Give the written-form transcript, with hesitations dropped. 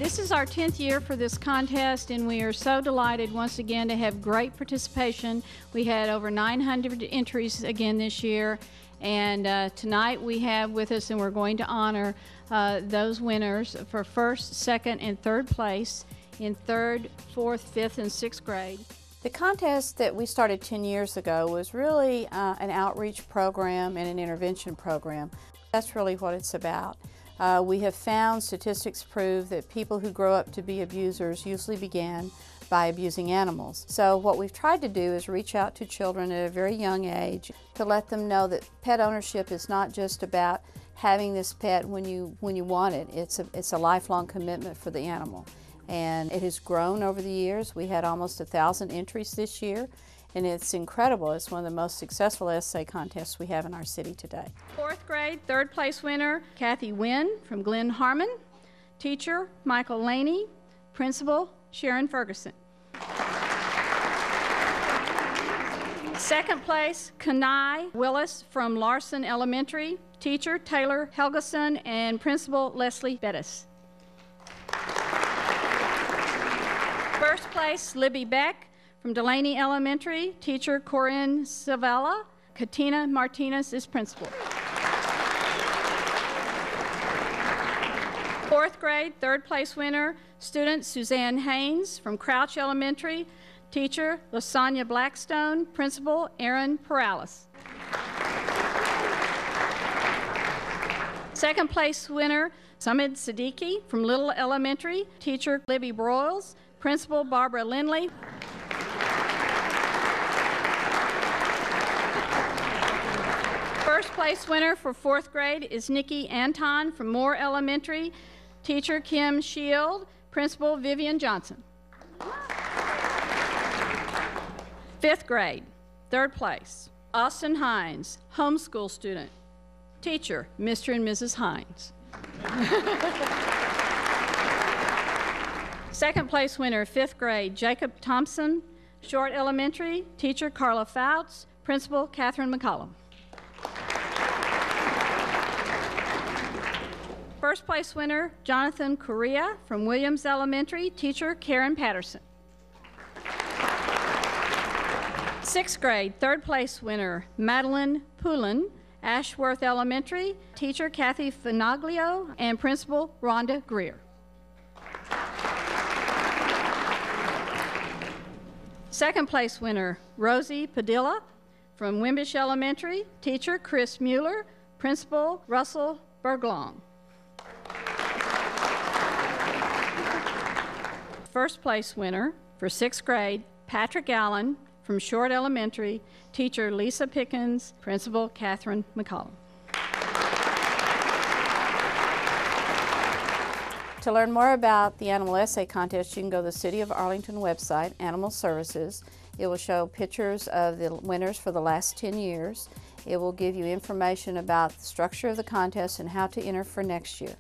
This is our 10th year for this contest, and we are so delighted once again to have great participation. We had over 900 entries again this year, and tonight we have with us, and we're going to honor those winners for first, second, and third place in third, fourth, fifth, and sixth grade. The contest that we started 10 years ago was really an outreach program and an intervention program. That's really what it's about. We have found statistics prove that people who grow up to be abusers usually began by abusing animals. So what we've tried to do is reach out to children at a very young age to let them know that pet ownership is not just about having this pet when you want it. It's a lifelong commitment for the animal. And it has grown over the years. We had almost 1,000 entries this year, and it's incredible. It's one of the most successful essay contests we have in our city today. Fourth grade, third place winner, Kathy Wynn from Glen Harmon. Teacher, Michael Laney. Principal, Sharon Ferguson. Second place, Kanai Willis from Larson Elementary. Teacher, Taylor Helgeson, and Principal, Leslie Bettis. First place, Libby Beck from Delaney Elementary. Teacher, Corinne Savella. Katina Martinez is principal. Fourth grade, third place winner, student Suzanne Haynes from Crouch Elementary. Teacher, Lasagna Blackstone. Principal, Aaron Perales. Second place winner, Samid Siddiqui from Little Elementary. Teacher, Libby Broyles. Principal, Barbara Lindley. First place winner for fourth grade is Nikki Anton from Moore Elementary. Teacher, Kim Shield. Principal, Vivian Johnson. Fifth grade, third place, Austin Hines, homeschool student. Teacher, Mr. and Mrs. Hines. Second place winner, fifth grade, Jacob Thompson, Short Elementary. Teacher, Carla Fouts. Principal, Catherine McCollum. First place winner, Jonathan Correa from Williams Elementary. Teacher, Karen Patterson. Sixth grade, third place winner, Madeline Poulin, Ashworth Elementary. Teacher, Kathy Finaglio, and Principal, Rhonda Greer. Second place winner, Rosie Padilla from Wimbish Elementary. Teacher, Chris Mueller. Principal, Russell Berglong. First place winner for sixth grade, Patrick Allen from Short Elementary. Teacher, Lisa Pickens. Principal, Catherine McCollum. To learn more about the Animal Essay Contest, you can go to the City of Arlington website, Animal Services. It will show pictures of the winners for the last 10 years. It will give you information about the structure of the contest and how to enter for next year.